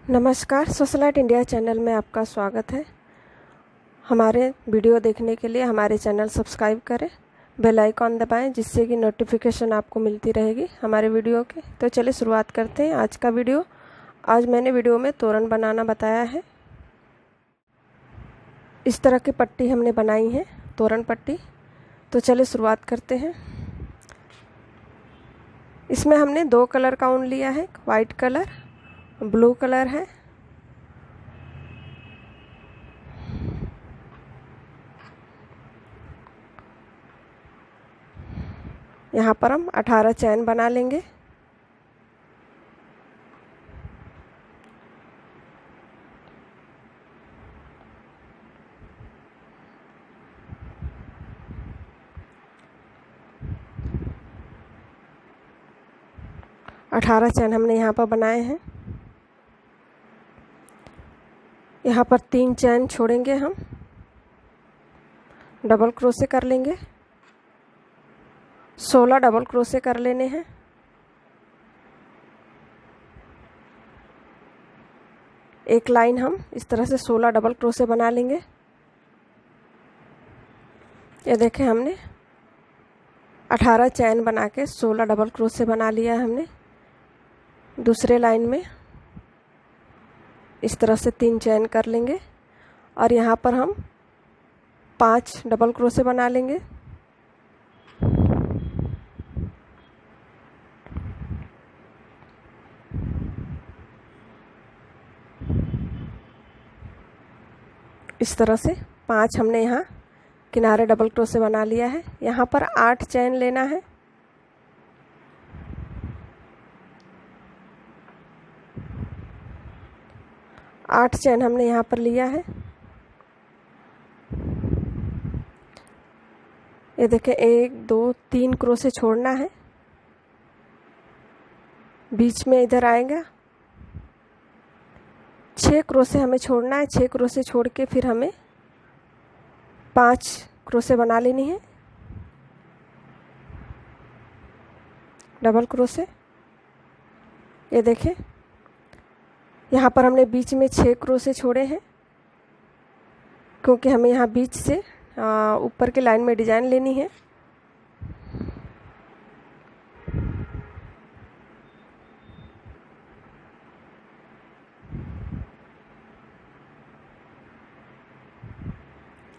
नमस्कार, socialite India channel में आपका स्वागत है। हमारे वीडियो देखने के लिए हमारे चैनल सब्सक्राइब करें, बेल आइकॉन दबाएं जिससे कि नोटिफिकेशन आपको मिलती रहेगी हमारे वीडियो की। तो चलिए शुरुआत करते हैं आज का वीडियो। आज मैंने वीडियो में तोरण बनाना बताया है। इस तरह की पट्टी हमने बनाई है, तोरण पट्टी। तो चलिए शुरुआत करते हैं। इसमें हमने 2 कलर का ऊन लिया है, वाइट कलर, ब्लू कलर है। यहाँ पर हम 18 चैन बना लेंगे। अठारह चैन हमने यहाँ पर बनाए हैं। यहाँ पर 3 चैन छोड़ेंगे, हम डबल क्रोशे कर लेंगे। 16 डबल क्रोशे कर लेने हैं। एक लाइन हम इस तरह से 16 डबल क्रोशे बना लेंगे। ये देखें, हमने 18 चैन बना के 16 डबल क्रोशे बना लिया है हमने। दूसरे लाइन में इस तरह से 3 चैन कर लेंगे और यहाँ पर हम 5 डबल क्रोशे बना लेंगे। इस तरह से 5 हमने यहाँ किनारे डबल क्रोशे बना लिया है। यहाँ पर 8 चैन लेना है। आठ चैन हमने यहाँ पर लिया है। ये देखें, 1 2 3 क्रोशे छोड़ना है। बीच में इधर आएगा 6 क्रोशे हमें छोड़ना है। 6 क्रोशे छोड़ के फिर हमें 5 क्रोशे बना लेनी है, डबल क्रोशे। ये देखें, यहाँ पर हमने बीच में 6 क्रोशे छोड़े हैं क्योंकि हमें यहाँ बीच से ऊपर की लाइन में डिजाइन लेनी है।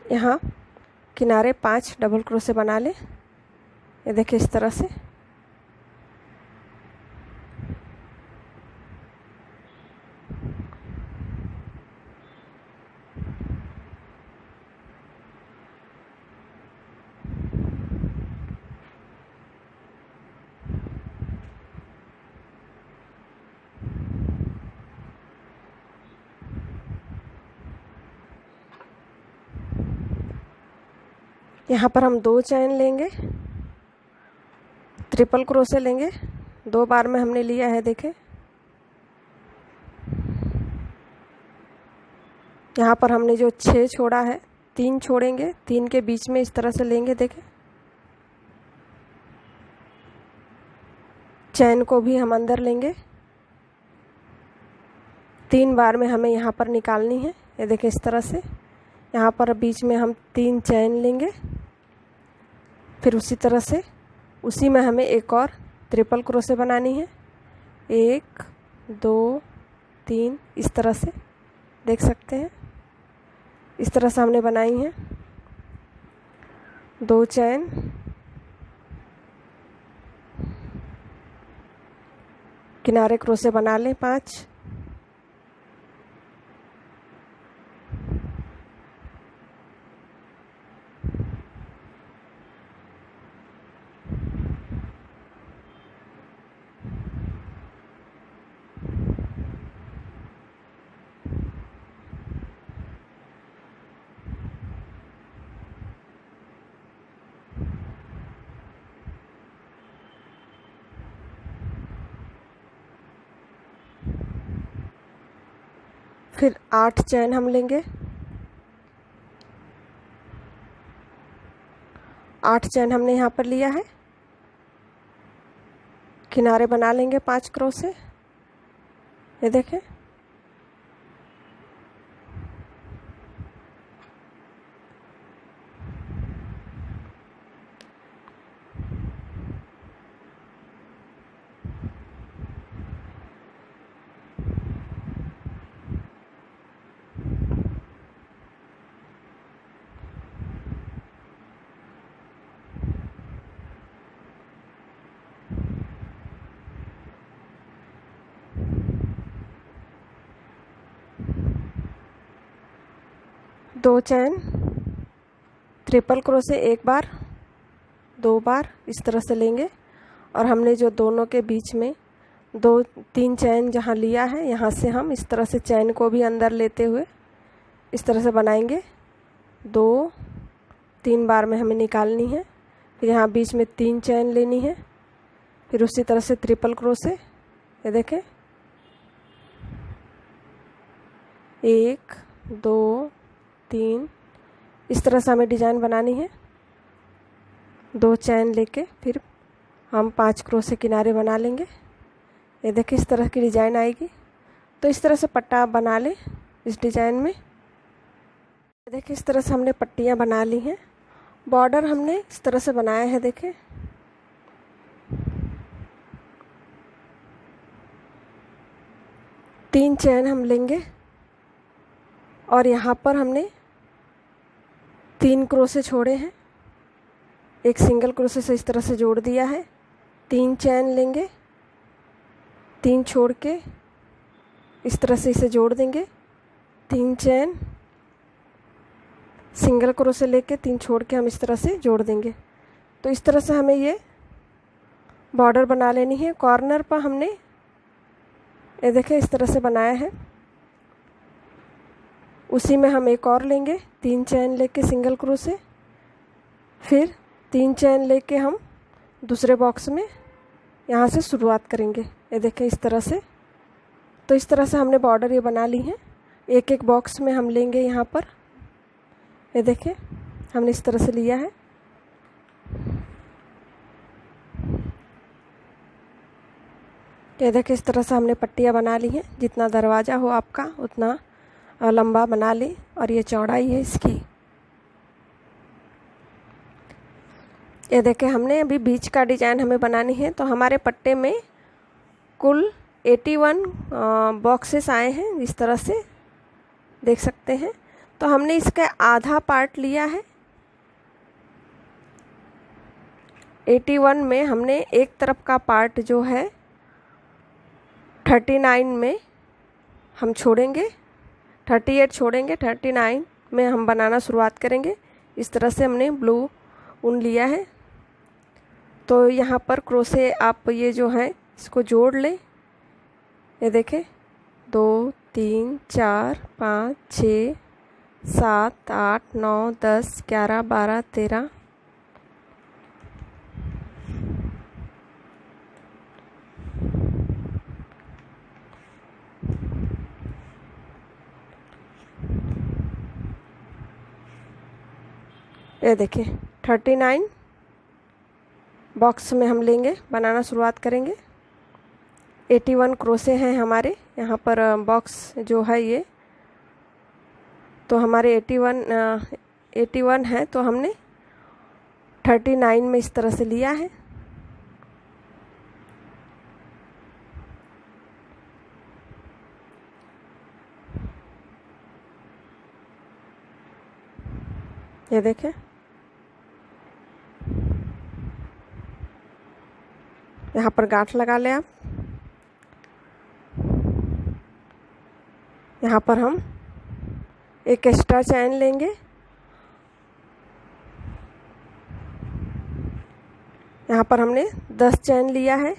यहाँ किनारे 5 डबल क्रोशे बना लें। ये देखिए, इस तरह से। यहाँ पर हम 2 चैन लेंगे, ट्रिपल क्रोशे लेंगे। 2 बार में हमने लिया है, देखें। यहाँ पर हमने जो 6 छोड़ा है, 3 छोड़ेंगे। 3 के बीच में इस तरह से लेंगे, देखें। चैन को भी हम अंदर लेंगे। 3 बार में हमें यहाँ पर निकालनी है। ये देखें, इस तरह से। यहाँ पर बीच में हम 3 चैन लेंगे। फिर उसी तरह से उसी में हमें एक और ट्रिपल क्रोशे बनानी है। 1 2 3, इस तरह से देख सकते हैं। इस तरह से हमने बनाई है। 2 चैन, किनारे क्रोशे बना लें 5। फिर 8 चैन हम लेंगे। 8 चैन हमने यहाँ पर लिया है। किनारे बना लेंगे 5 क्रोशे। ये देखें, 2 चैन, ट्रिपल क्रोशे एक बार, 2 बार इस तरह से लेंगे और हमने जो दोनों के बीच में 2-3 चैन जहाँ लिया है यहाँ से हम इस तरह से चैन को भी अंदर लेते हुए इस तरह से बनाएंगे। 2-3 बार में हमें निकालनी है। फिर यहाँ बीच में 3 चैन लेनी है। फिर उसी तरह से ट्रिपल क्रोशे, ये देखें 1 2 3 इस तरह से हमें डिज़ाइन बनानी है। 2 चैन लेके फिर हम 5 क्रोशे किनारे बना लेंगे। ये देखिए इस तरह की डिज़ाइन आएगी। तो इस तरह से पट्टा आप बना लें इस डिज़ाइन में। देखिए इस तरह से हमने पट्टियाँ बना ली हैं। बॉर्डर हमने इस तरह से बनाया है। देखें तीन चैन हम लेंगे और यहाँ पर हमने 3 क्रोशे छोड़े हैं। एक सिंगल क्रोशे से इस तरह से जोड़ दिया है। 3 चैन लेंगे, 3 छोड़ के इस तरह से इसे जोड़ देंगे। 3 चैन, सिंगल क्रोशे लेके 3 छोड़ के हम इस तरह से जोड़ देंगे। तो इस तरह से हमें ये बॉर्डर बना लेनी है। कॉर्नर पर हमने ये देखें इस तरह से बनाया है। उसी में हम एक और लेंगे, 3 चैन लेके सिंगल क्रोशे, फिर 3 चैन लेके हम दूसरे बॉक्स में यहाँ से शुरुआत करेंगे। ये देखें इस तरह से। तो इस तरह से हमने बॉर्डर ये बना ली है। एक एक बॉक्स में हम लेंगे यहाँ पर। ये देखें हमने इस तरह से लिया है। ये देखें इस तरह से हमने पट्टियाँ बना ली हैं। जितना दरवाज़ा हो आपका उतना लंबा बना लें और ये चौड़ाई है इसकी। ये देखें हमने अभी बीच का डिज़ाइन हमें बनानी है। तो हमारे पट्टे में कुल 81 बॉक्सेस आए हैं, इस तरह से देख सकते हैं। तो हमने इसका आधा पार्ट लिया है। 81 में हमने एक तरफ का पार्ट जो है 39 में हम छोड़ेंगे, 38 छोड़ेंगे, 39 में हम बनाना शुरुआत करेंगे। इस तरह से हमने ब्लू ऊन लिया है। तो यहाँ पर क्रोशे आप ये जो है इसको जोड़ लें। ये देखें 2 3 4 5 6 7 8 9 10 11 12 13 ये देखिए 39 बॉक्स में हम लेंगे, बनाना शुरुआत करेंगे। 81 क्रोशे हैं हमारे यहाँ पर बॉक्स जो है ये। तो हमारे 81 है। तो हमने 39 में इस तरह से लिया है। ये देखें यहाँ पर गांठ लगा लें आप। यहाँ पर हम एक एक्स्ट्रा चैन लेंगे। यहाँ पर हमने 10 चैन लिया है।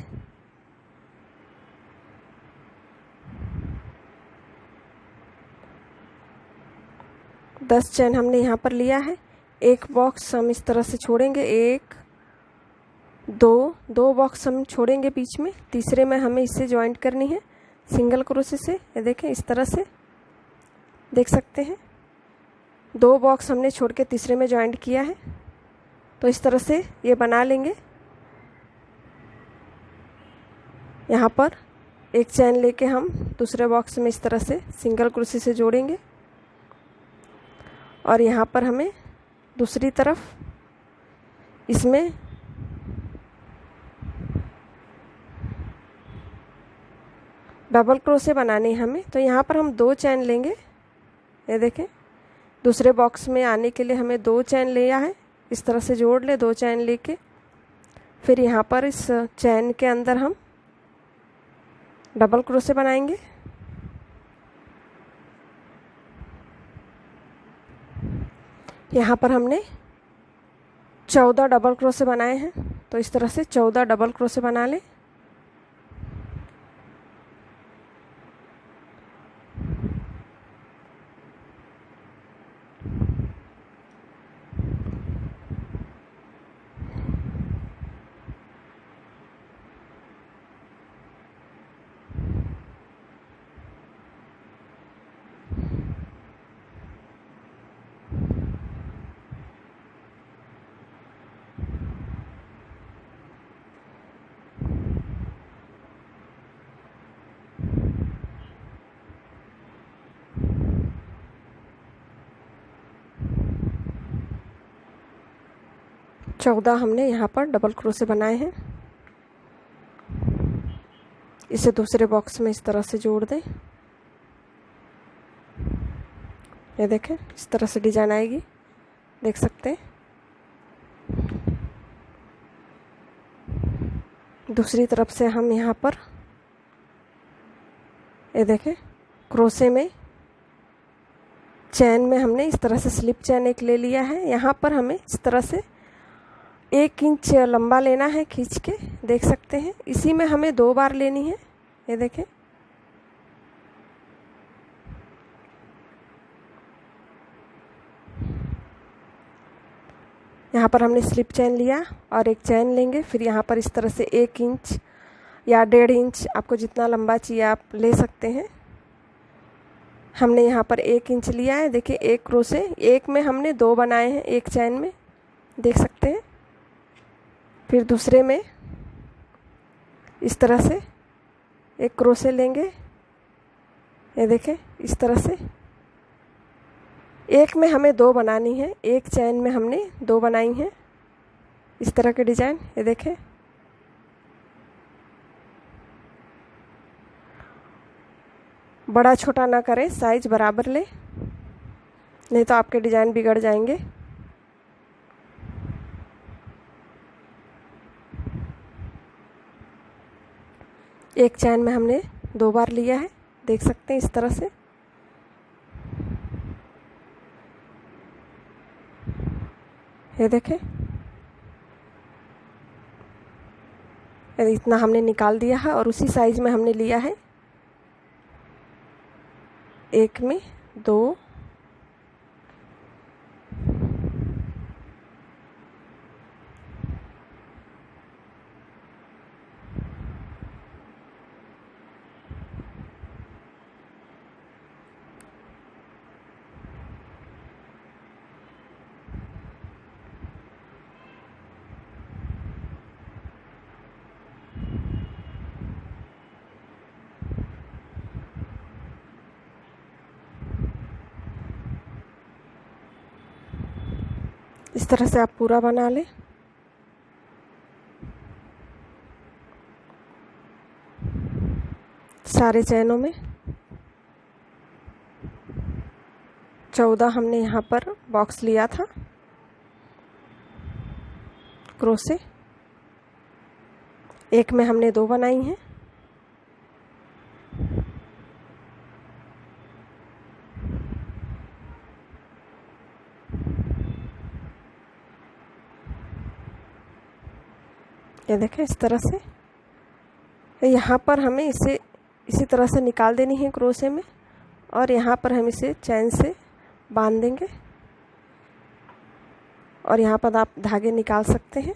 दस चैन हमने यहाँ पर लिया है। एक बॉक्स हम इस तरह से छोड़ेंगे, 1 2 बॉक्स हम छोड़ेंगे बीच में। तीसरे में हमें इससे जॉइंट करनी है सिंगल क्रोशे से। ये देखें इस तरह से देख सकते हैं। 2 बॉक्स हमने छोड़ के तीसरे में जॉइंट किया है। तो इस तरह से ये बना लेंगे। यहाँ पर एक चैन लेके हम दूसरे बॉक्स में इस तरह से सिंगल क्रोशे से जोड़ेंगे और यहाँ पर हमें दूसरी तरफ इसमें डबल क्रोशे बनाने हमें। तो यहाँ पर हम 2 चैन लेंगे। ये देखें दूसरे बॉक्स में आने के लिए हमें 2 चैन लिया है। इस तरह से जोड़ ले 2 चैन लेके। फिर यहाँ पर इस चैन के अंदर हम डबल क्रोशे बनाएंगे। यहाँ पर हमने 14 डबल क्रोशे बनाए हैं, तो इस तरह से 14 डबल क्रोशे बना लें। चौदह हमने यहाँ पर डबल क्रोशे बनाए हैं। इसे दूसरे बॉक्स में इस तरह से जोड़ दें। ये देखें, इस तरह से डिजाइन आएगी, देख सकते हैं। दूसरी तरफ से हम यहाँ पर ये देखें, क्रोशे में चैन में हमने इस तरह से स्लिप चैन एक ले लिया है। यहाँ पर हमें इस तरह से 1 इंच लंबा लेना है खींच के, देख सकते हैं। इसी में हमें 2 बार लेनी है, ये देखें। यहाँ पर हमने स्लिप चैन लिया और एक चैन लेंगे, फिर यहाँ पर इस तरह से 1 इंच या 1.5 इंच, आपको जितना लंबा चाहिए आप ले सकते हैं। हमने यहाँ पर 1 इंच लिया है। देखिए, एक क्रोशे, एक में हमने 2 बनाए हैं एक चैन में, देख सकते हैं। फिर दूसरे में इस तरह से एक क्रोशे लेंगे, ये देखें, इस तरह से। एक में हमें 2 बनानी है, एक चैन में हमने 2 बनाई हैं, इस तरह के डिजाइन, ये देखें। बड़ा छोटा ना करें, साइज बराबर ले, नहीं तो आपके डिजाइन बिगड़ जाएंगे। एक चैन में हमने 2 बार लिया है, देख सकते हैं, इस तरह से। ये देखें, इतना हमने निकाल दिया है और उसी साइज में हमने लिया है। 1 में 2, इस तरह से आप पूरा बना लें। सारे चैनों में 14 हमने यहाँ पर बॉक्स लिया था क्रोशे, एक में हमने 2 बनाई हैं। ये देखें, इस तरह से। यहाँ पर हमें इसे इसी तरह से निकाल देनी है क्रोशे में, और यहाँ पर हम इसे चैन से बांध देंगे और यहाँ पर आप धागे निकाल सकते हैं,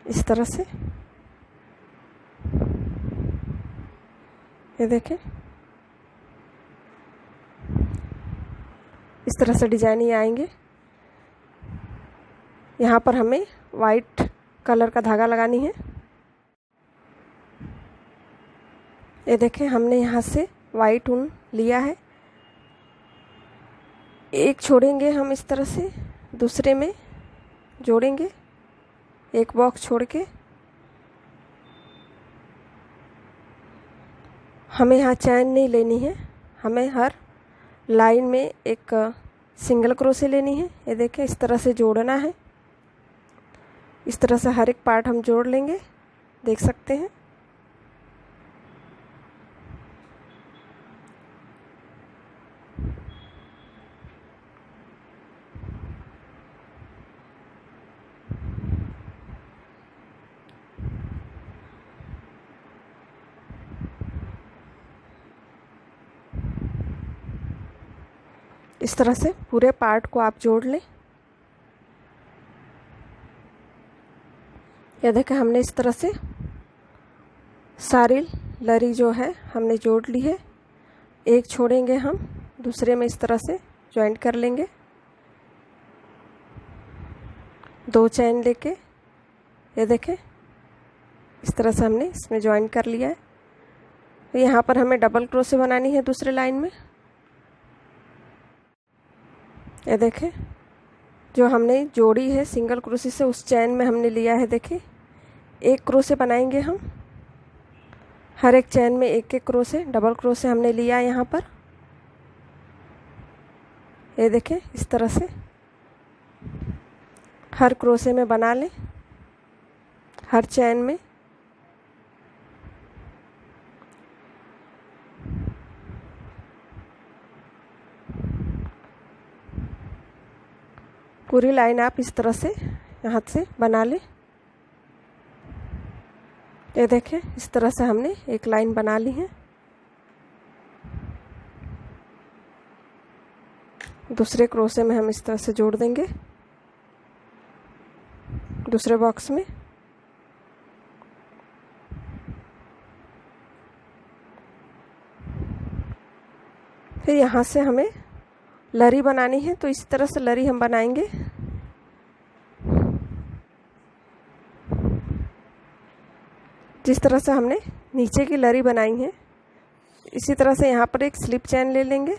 इस तरह से। ये देखें, इस तरह से डिजाइन ये आएंगे। यहाँ पर हमें वाइट कलर का धागा लगानी है। ये देखें, हमने यहाँ से वाइट ऊन लिया है। एक छोड़ेंगे हम इस तरह से, दूसरे में जोड़ेंगे, एक बॉक्स छोड़ के। हमें यहाँ चैन नहीं लेनी है, हमें हर लाइन में एक सिंगल क्रोशे लेनी है। ये देखें, इस तरह से जोड़ना है। इस तरह से हर एक पार्ट हम जोड़ लेंगे, देख सकते हैं। इस तरह से पूरे पार्ट को आप जोड़ लें। ये देखें हमने इस तरह से सारी लरी जो है हमने जोड़ ली है। एक छोड़ेंगे हम, दूसरे में इस तरह से ज्वाइंट कर लेंगे। 2 चैन लेके ये देखें इस तरह से हमने इसमें ज्वाइंट कर लिया है। तो यहाँ पर हमें डबल क्रोशे बनानी है दूसरे लाइन में। ये देखें जो हमने जोड़ी है सिंगल क्रोशे से उस चैन में हमने लिया है, देखें 1 क्रोशे बनाएंगे हम। हर एक चैन में 1-1 क्रोशे डबल क्रोशे हमने लिया है यहाँ पर। ये देखें इस तरह से हर क्रोशे में बना लें, हर चैन में। पूरी लाइन आप इस तरह से यहाँ से बना लें। ये देखें इस तरह से हमने एक लाइन बना ली है। दूसरे क्रोशे में हम इस तरह से जोड़ देंगे दूसरे बॉक्स में। फिर यहाँ से हमें लरी बनानी है, तो इस तरह से लरी हम बनाएंगे। जिस तरह से हमने नीचे की लरी बनाई है इसी तरह से यहाँ पर एक स्लिप चैन ले लेंगे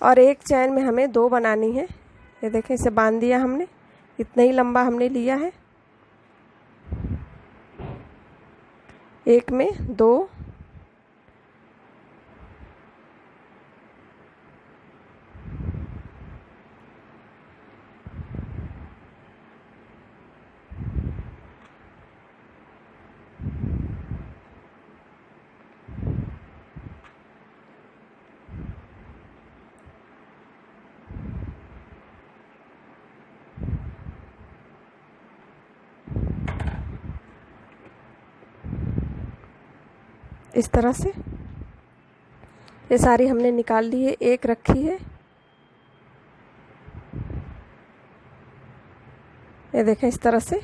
और एक चैन में हमें 2 बनानी है। ये देखें इसे बांध दिया हमने, इतना ही लंबा हमने लिया है। एक में 2 इस तरह से ये सारी हमने निकाल ली है, एक रखी है। ये देखें इस तरह से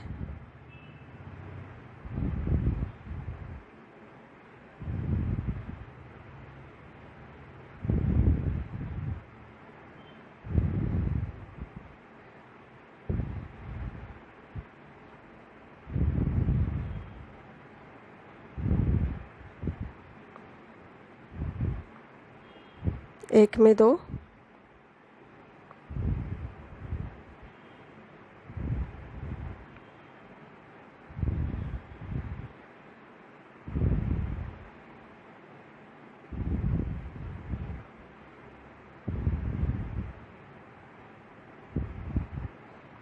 एक में 2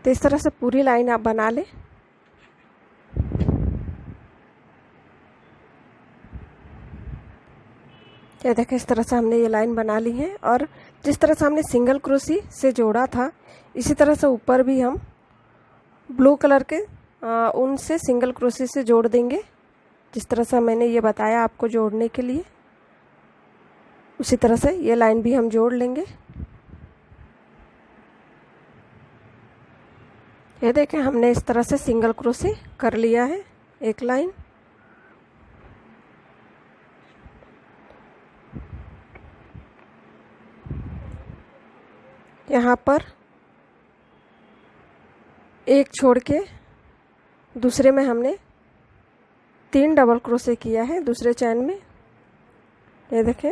तो इस तरह से पूरी लाइन आप बना लें। ये देखें इस तरह से हमने ये लाइन बना ली है और जिस तरह से हमने सिंगल क्रोशी से जोड़ा था इसी तरह से ऊपर भी हम ब्लू कलर के ऊन से सिंगल क्रोशी से जोड़ देंगे। जिस तरह से मैंने ये बताया आपको जोड़ने के लिए, उसी तरह से ये लाइन भी हम जोड़ लेंगे। ये देखें हमने इस तरह से सिंगल क्रोशी कर लिया है एक लाइन। यहाँ पर एक छोड़ के दूसरे में हमने 3 डबल क्रोशे किया है दूसरे चैन में। ये देखें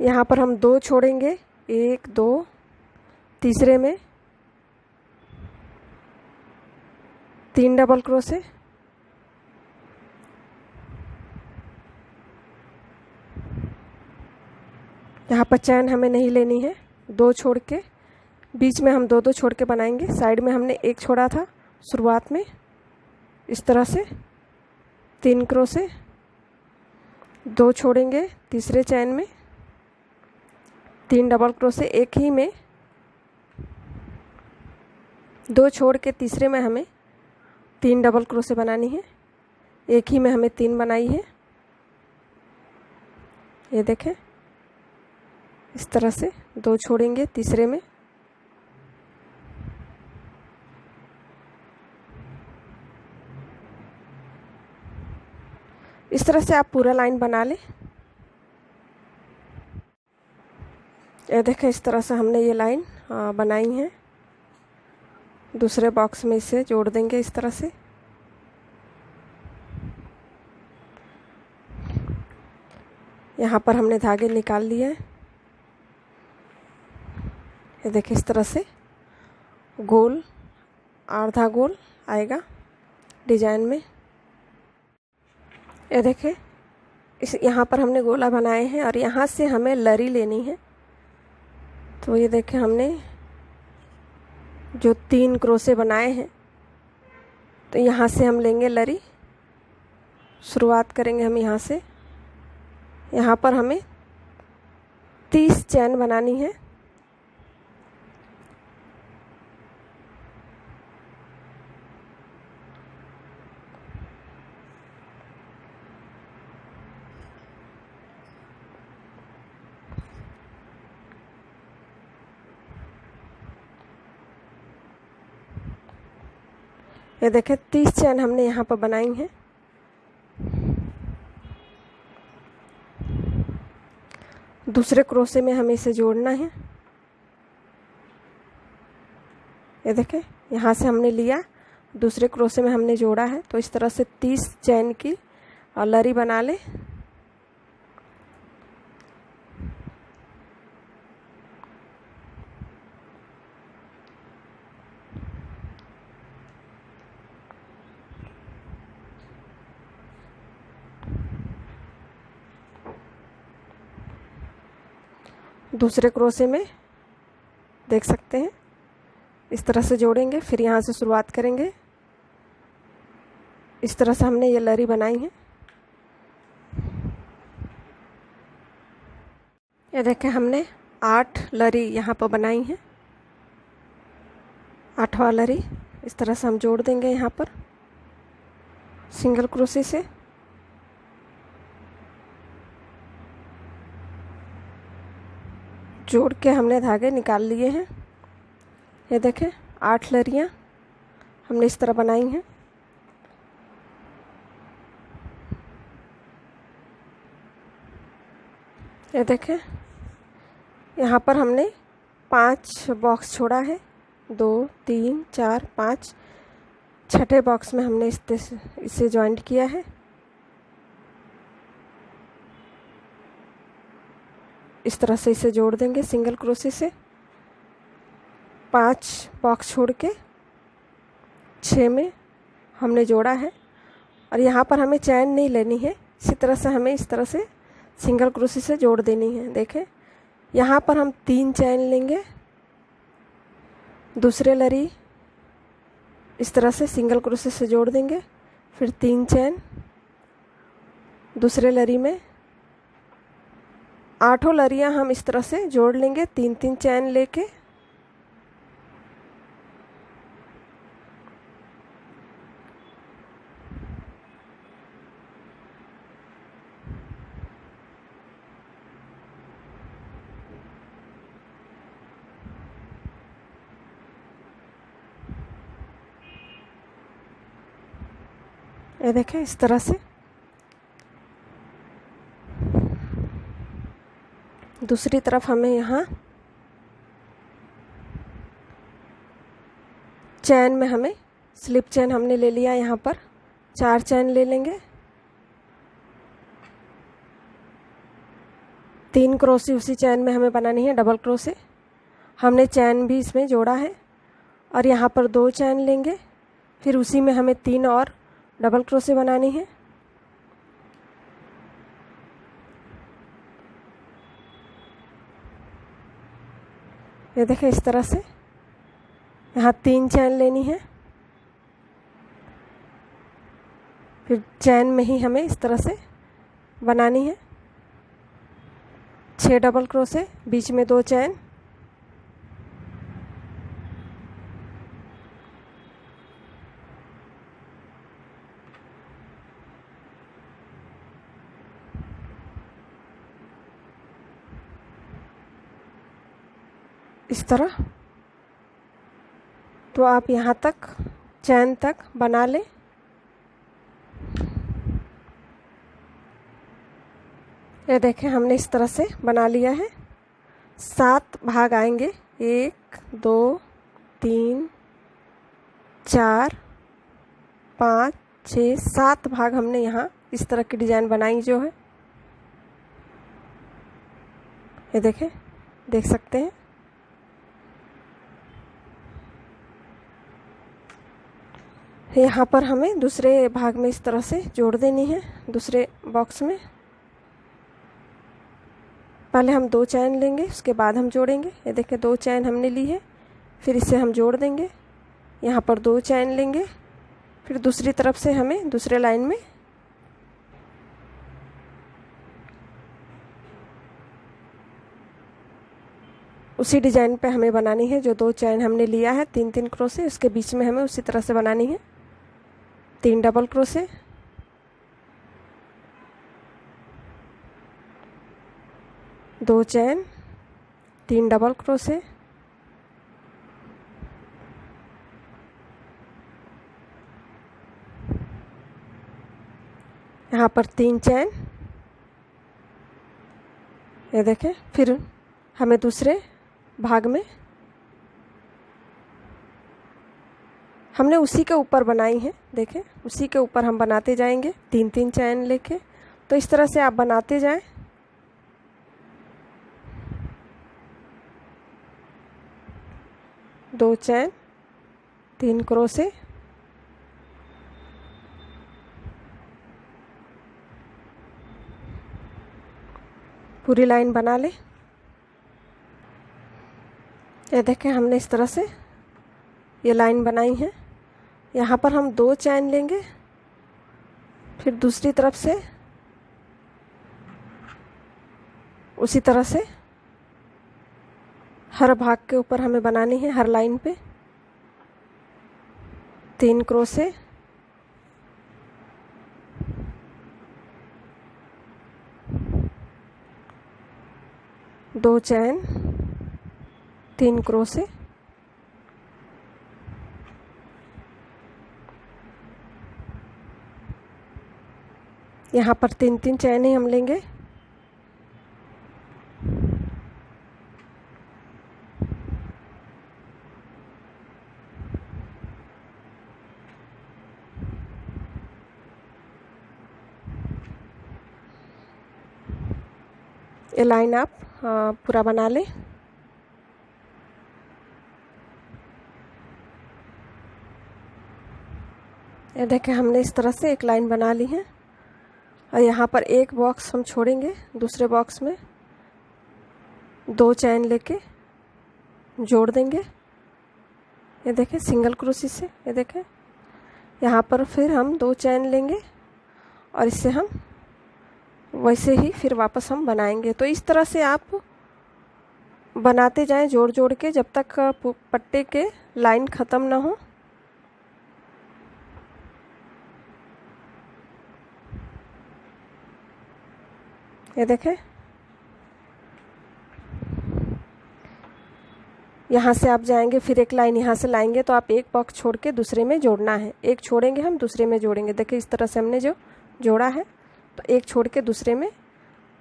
यहाँ पर हम 2 छोड़ेंगे, 1 2, तीसरे में 3 डबल क्रोशे, यहाँ पर चैन हमें नहीं लेनी है। 2 छोड़ के बीच में हम 2-2 छोड़ के बनाएंगे। साइड में हमने 1 छोड़ा था शुरुआत में, इस तरह से 3 क्रोशे, 2 छोड़ेंगे तीसरे चैन में, 3 डबल क्रोशे, एक ही में 2 छोड़ के तीसरे में हमें 3 डबल क्रोशे बनानी है। एक ही में हमें 3 बनाई है। ये देखें, इस तरह से 2 छोड़ेंगे तीसरे में। इस तरह से आप पूरा लाइन बना लें। ये देखें, इस तरह से हमने ये लाइन बनाई है। दूसरे बॉक्स में इसे जोड़ देंगे इस तरह से। यहाँ पर हमने धागे निकाल लिए हैं। ये देखिए, इस तरह से गोल आधा गोल आएगा डिजाइन में। ये देखिए, इस यहाँ पर हमने गोला बनाए हैं और यहाँ से हमें लरी लेनी है। तो ये देखें, हमने जो 3 क्रोशे बनाए हैं, तो यहाँ से हम लेंगे लरी। शुरुआत करेंगे हम यहाँ से। यहाँ पर हमें 30 चैन बनानी है। ये देखें, 30 चैन हमने यहाँ पर बनाई हैं। दूसरे क्रोशे में हमें इसे जोड़ना है। ये देखें, यहाँ से हमने लिया, दूसरे क्रोशे में हमने जोड़ा है। तो इस तरह से 30 चैन की लरी बना लें। दूसरे क्रोशे में देख सकते हैं, इस तरह से जोड़ेंगे। फिर यहाँ से शुरुआत करेंगे। इस तरह से हमने ये लरी बनाई है। ये देखें, हमने 8 लरी यहाँ पर बनाई है। 8वां लरी इस तरह से हम जोड़ देंगे यहाँ पर सिंगल क्रोशे से। जोड़ के हमने धागे निकाल लिए हैं। ये देखें, 8 लरियाँ हमने इस तरह बनाई हैं। ये देखें, यहाँ पर हमने 5 बॉक्स छोड़ा है। 2 3 4 5, छठे बॉक्स में हमने इसे जॉइंट किया है। इस तरह से इसे जोड़ देंगे सिंगल क्रोशे से। 5 बॉक्स छोड़ के 6 में हमने जोड़ा है। और यहाँ पर हमें चैन नहीं लेनी है। इसी तरह से हमें इस तरह से सिंगल क्रोशे से जोड़ देनी है। देखें, यहाँ पर हम 3 चैन लेंगे। दूसरे लरी इस तरह से सिंगल क्रोशे से जोड़ देंगे। फिर 3 चैन दूसरे लरी में। 8 लरियाँ हम इस तरह से जोड़ लेंगे 3-3 चैन लेके। ये देखें, इस तरह से दूसरी तरफ हमें यहाँ चैन में हमें स्लिप चैन हमने ले लिया। यहाँ पर 4 चैन ले लेंगे। 3 क्रोशे उसी चैन में हमें बनानी है, डबल क्रोशे। हमने चैन भी इसमें जोड़ा है। और यहाँ पर 2 चैन लेंगे। फिर उसी में हमें 3 और डबल क्रोशे बनानी है। ये देखें, इस तरह से यहाँ 3 चैन लेनी है। फिर चैन में ही हमें इस तरह से बनानी है 6 डबल क्रोशे, बीच में 2 चैन। इस तरह। तो आप यहाँ तक चैन तक बना लें। ये देखें हमने इस तरह से बना लिया है। 7 भाग आएंगे, 1 2 3 4 5 6 7 भाग हमने यहाँ इस तरह की डिजाइन बनाई जो है। ये देखें, देख सकते हैं। यहाँ पर हमें दूसरे भाग में इस तरह से जोड़ देनी है, दूसरे बॉक्स में। पहले हम 2 चैन लेंगे, उसके बाद हम जोड़ेंगे। ये देखिए 2 चैन हमने ली है, फिर इसे हम जोड़ देंगे। यहाँ पर 2 चैन लेंगे, फिर दूसरी तरफ से हमें दूसरे लाइन में उसी डिजाइन पे हमें बनानी है। जो 2 चैन हमने लिया है 3-3 क्रोशे, उसके बीच में हमें उसी तरह से बनानी है। 3 डबल क्रोशे, 2 चैन, 3 डबल क्रोशे, यहाँ पर 3 चैन। ये देखें, फिर हमें दूसरे भाग में हमने उसी के ऊपर बनाई है। देखें, उसी के ऊपर हम बनाते जाएंगे 3-3 चैन लेके। तो इस तरह से आप बनाते जाएं। दो चैन, 3 क्रोशे, पूरी लाइन बना लें। ये देखें हमने इस तरह से ये लाइन बनाई है। यहाँ पर हम 2 चैन लेंगे, फिर दूसरी तरफ से उसी तरह से हर भाग के ऊपर हमें बनानी है, हर लाइन पे 3 क्रोशे, दो चैन, 3 क्रोशे, यहाँ पर 3-3 चैन ही हम लेंगे। ये लाइन आप पूरा बना लें। ये देखें हमने इस तरह से एक लाइन बना ली है। और यहाँ पर एक बॉक्स हम छोड़ेंगे, दूसरे बॉक्स में 2 चैन लेके जोड़ देंगे। ये देखें सिंगल क्रोशे से। ये देखें यहाँ पर फिर हम 2 चैन लेंगे और इससे हम वैसे ही फिर वापस हम बनाएंगे। तो इस तरह से आप बनाते जाएं जोड़ जोड़ के, जब तक पट्टे के लाइन ख़त्म ना हो। ये देखें यहाँ से आप जाएंगे, फिर एक लाइन यहाँ से लाएंगे, तो आप एक बॉक्स छोड़ के दूसरे में जोड़ना है। एक छोड़ेंगे हम, दूसरे में जोड़ेंगे। देखिए इस तरह से हमने जो जोड़ा है, तो एक छोड़ के दूसरे में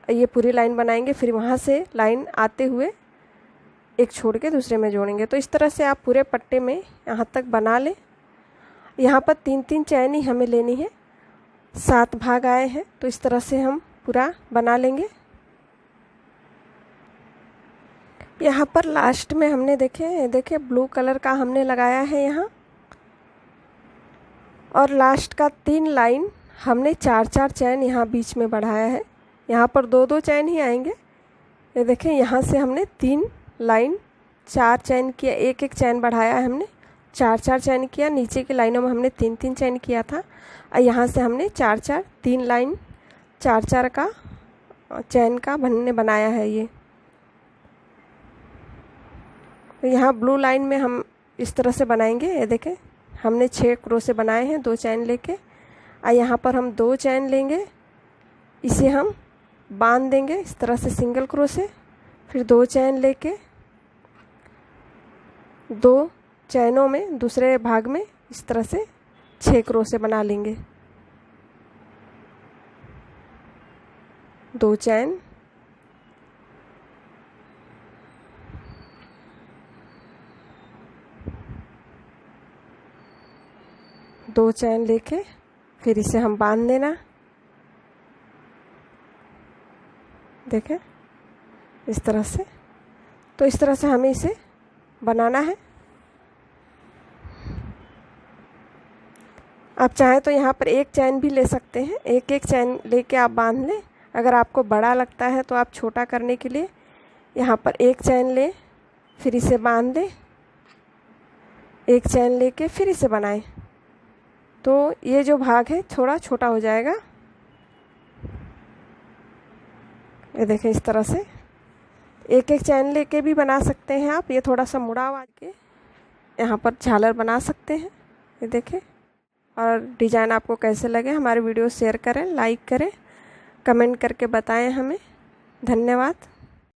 ये पूरी लाइन बनाएंगे, फिर वहाँ से लाइन आते हुए एक छोड़ के दूसरे में जोड़ेंगे। तो इस तरह से आप पूरे पट्टे में यहाँ तक बना लें। यहाँ पर 3-3 चैन ही हमें लेनी है। 7 भाग आए हैं, तो इस तरह से हम पूरा बना लेंगे। यहाँ पर लास्ट में हमने देखे ब्लू कलर का हमने लगाया है यहाँ, और लास्ट का 3 लाइन हमने 4-4 चैन यहाँ बीच में बढ़ाया है। यहाँ पर 2-2 चैन ही आएंगे। ये देखें यहाँ से हमने 3 लाइन 4 चैन किया, एक चैन बढ़ाया है हमने, 4-4 चैन किया। नीचे की लाइनों में हमने 3-3 चैन किया था, और यहाँ से हमने 4-4 3 लाइन 4-4 का चैन का हमने बनाया है। ये यहाँ ब्लू लाइन में हम इस तरह से बनाएंगे। ये देखें हमने 6 क्रोशे बनाए हैं 2 चैन लेके, और यहाँ पर हम 2 चैन लेंगे, इसे हम बांध देंगे इस तरह से सिंगल क्रोशे, फिर 2 चैन लेके 2 चैनों में दूसरे भाग में इस तरह से 6 क्रोशे बना लेंगे। 2 चैन, दो चैन लेके फिर इसे हम बांध देना। देखें इस तरह से। तो इस तरह से हमें इसे बनाना है। आप चाहें तो यहाँ पर एक चैन भी ले सकते हैं, एक एक चैन लेके आप बांध लें। अगर आपको बड़ा लगता है तो आप छोटा करने के लिए यहाँ पर एक चैन लें, फिर इसे बांध दें, एक चैन लेके फिर इसे बनाएं, तो ये जो भाग है थोड़ा छोटा हो जाएगा। ये देखें इस तरह से एक एक चैन लेके भी बना सकते हैं आप। ये थोड़ा सा मुड़ा हुआ के यहाँ पर झालर बना सकते हैं। ये देखें। और डिज़ाइन आपको कैसे लगे हमारे वीडियो शेयर करें, लाइक करें, कमेंट करके बताएं हमें। धन्यवाद।